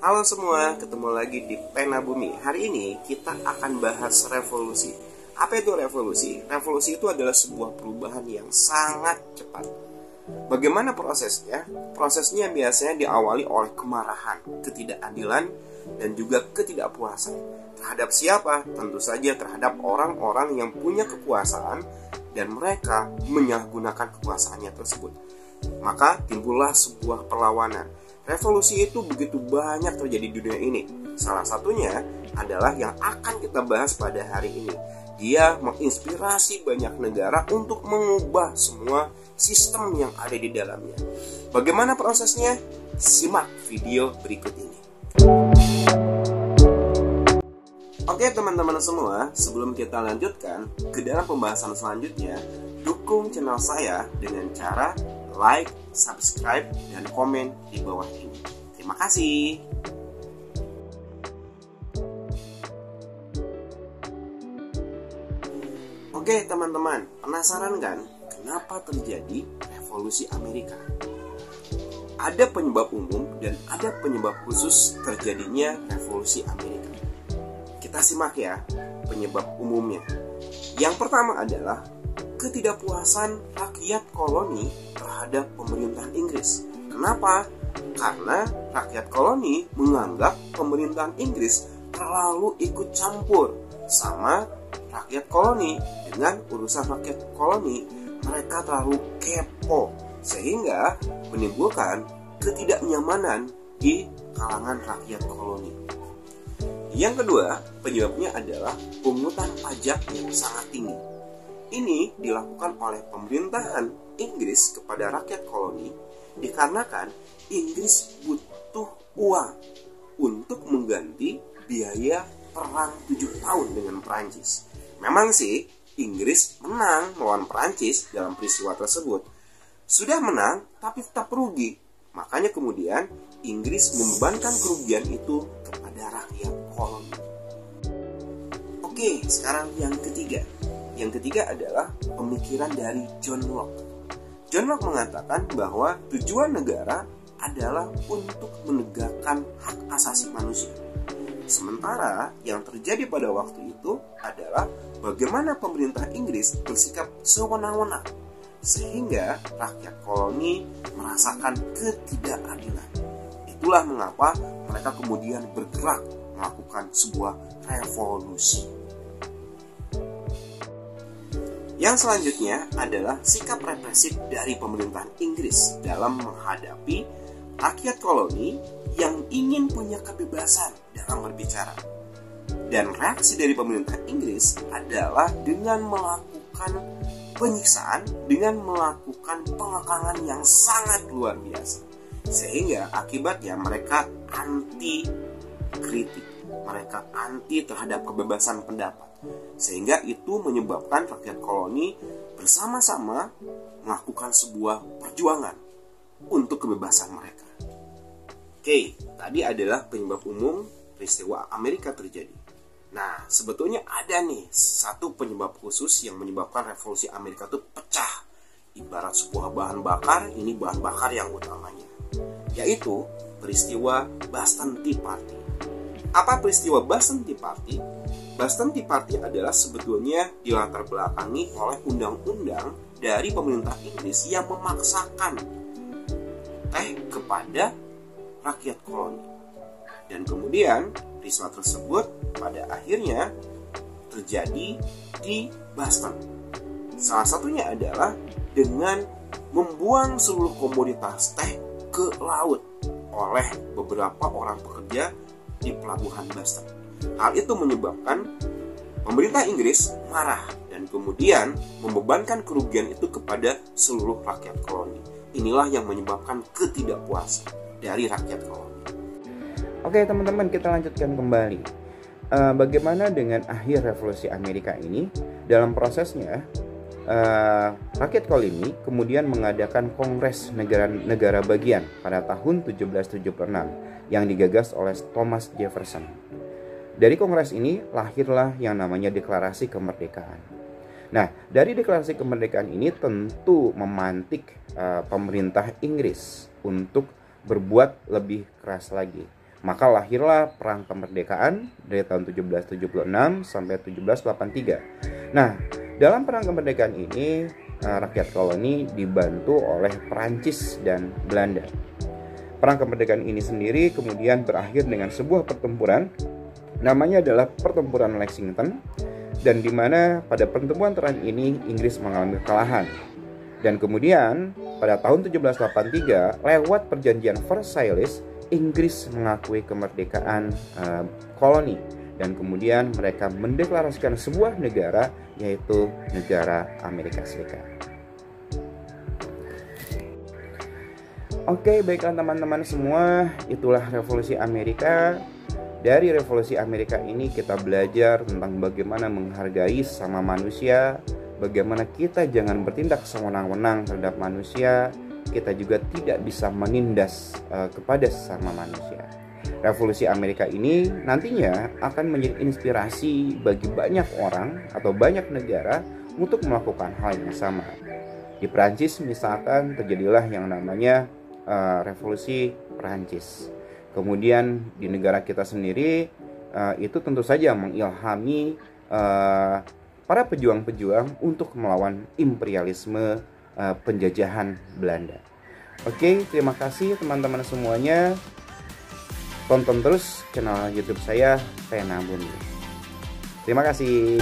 Halo semua, ketemu lagi di Pena Bumi. Hari ini kita akan bahas revolusi. Apa itu revolusi? Revolusi itu adalah sebuah perubahan yang sangat cepat. Bagaimana prosesnya? Prosesnya biasanya diawali oleh kemarahan, ketidakadilan, dan juga ketidakpuasan. Terhadap siapa? Tentu saja terhadap orang-orang yang punya kekuasaan dan mereka menyalahgunakan kekuasaannya tersebut. Maka timbullah sebuah perlawanan. Revolusi itu begitu banyak terjadi di dunia ini. Salah satunya adalah yang akan kita bahas pada hari ini. Dia menginspirasi banyak negara untuk mengubah semua sistem yang ada di dalamnya. Bagaimana prosesnya? Simak video berikut ini. Oke teman-teman semua, sebelum kita lanjutkan ke dalam pembahasan selanjutnya, dukung channel saya dengan cara like, subscribe, dan komen di bawah ini. Terima kasih. Oke teman-teman, penasaran kan kenapa terjadi revolusi Amerika? Ada penyebab umum dan ada penyebab khusus terjadinya revolusi Amerika. Kita simak ya penyebab umumnya. Yang pertama adalah ketidakpuasan rakyat koloni terhadap pemerintahan Inggris. Kenapa? Karena rakyat koloni menganggap pemerintahan Inggris terlalu ikut campur sama rakyat koloni. Dengan urusan rakyat koloni, mereka terlalu kepo sehingga menimbulkan ketidaknyamanan di kalangan rakyat koloni. Yang kedua, penyebabnya adalah pungutan pajak yang sangat tinggi. Ini dilakukan oleh pemerintahan Inggris kepada rakyat koloni dikarenakan Inggris butuh uang untuk mengganti biaya perang 7 tahun dengan Perancis. Memang sih Inggris menang melawan Perancis dalam peristiwa tersebut. Sudah menang tapi tetap rugi. Makanya kemudian Inggris membebankan kerugian itu kepada rakyat koloni. Oke, sekarang yang ketiga. Yang ketiga adalah pemikiran dari John Locke. John Locke mengatakan bahwa tujuan negara adalah untuk menegakkan hak asasi manusia. Sementara yang terjadi pada waktu itu adalah bagaimana pemerintah Inggris bersikap sewenang-wenang sehingga rakyat koloni merasakan ketidakadilan. Itulah mengapa mereka kemudian bergerak melakukan sebuah revolusi. Yang selanjutnya adalah sikap represif dari pemerintahan Inggris dalam menghadapi rakyat koloni yang ingin punya kebebasan dalam berbicara. Dan reaksi dari pemerintah Inggris adalah dengan melakukan penyiksaan, dengan melakukan pengekangan yang sangat luar biasa. Sehingga akibatnya mereka anti kritik, mereka anti terhadap kebebasan pendapat. Sehingga itu menyebabkan rakyat koloni bersama-sama melakukan sebuah perjuangan untuk kebebasan mereka. Oke, tadi adalah penyebab umum peristiwa Amerika terjadi. Nah, sebetulnya ada nih satu penyebab khusus yang menyebabkan revolusi Amerika itu pecah. Ibarat sebuah bahan bakar, ini bahan bakar yang utamanya, yaitu peristiwa Boston Tea Party. Apa peristiwa Boston Tea Party? Boston Tea Party adalah sebetulnya dilatar belakangi oleh undang-undang dari pemerintah Inggris yang memaksakan teh kepada rakyat koloni. Dan kemudian peristiwa tersebut pada akhirnya terjadi di Boston. Salah satunya adalah dengan membuang seluruh komoditas teh ke laut oleh beberapa orang pekerja di pelabuhan Boston. Hal itu menyebabkan pemerintah Inggris marah dan kemudian membebankan kerugian itu kepada seluruh rakyat koloni. Inilah yang menyebabkan ketidakpuasan dari rakyat koloni. Oke teman-teman, kita lanjutkan kembali. Bagaimana dengan akhir revolusi Amerika ini? Dalam prosesnya, rakyat koloni kemudian mengadakan Kongres Negara-Negara Bagian pada tahun 1776 yang digagas oleh Thomas Jefferson. Dari kongres ini lahirlah yang namanya Deklarasi Kemerdekaan. Nah, dari Deklarasi Kemerdekaan ini tentu memantik pemerintah Inggris untuk berbuat lebih keras lagi. Maka lahirlah Perang Kemerdekaan dari tahun 1776 sampai 1783. Nah, dalam Perang Kemerdekaan ini rakyat koloni dibantu oleh Perancis dan Belanda. Perang Kemerdekaan ini sendiri kemudian berakhir dengan sebuah pertempuran, namanya adalah Pertempuran Lexington, dan di mana pada pertempuran terakhir ini Inggris mengalami kekalahan. Dan kemudian pada tahun 1783 lewat perjanjian Versailles, Inggris mengakui kemerdekaan koloni, dan kemudian mereka mendeklarasikan sebuah negara, yaitu negara Amerika Serikat. Oke, baiklah teman-teman semua, itulah revolusi Amerika. Dari revolusi Amerika ini kita belajar tentang bagaimana menghargai sesama manusia, bagaimana kita jangan bertindak sewenang-wenang terhadap manusia, kita juga tidak bisa menindas kepada sesama manusia. Revolusi Amerika ini nantinya akan menjadi inspirasi bagi banyak orang atau banyak negara untuk melakukan hal yang sama. Di Perancis misalkan terjadilah yang namanya revolusi Perancis. Kemudian di negara kita sendiri itu tentu saja mengilhami para pejuang-pejuang untuk melawan imperialisme penjajahan Belanda. Oke, terima kasih teman-teman semuanya. Tonton terus channel YouTube saya, Pena Bumi. Terima kasih.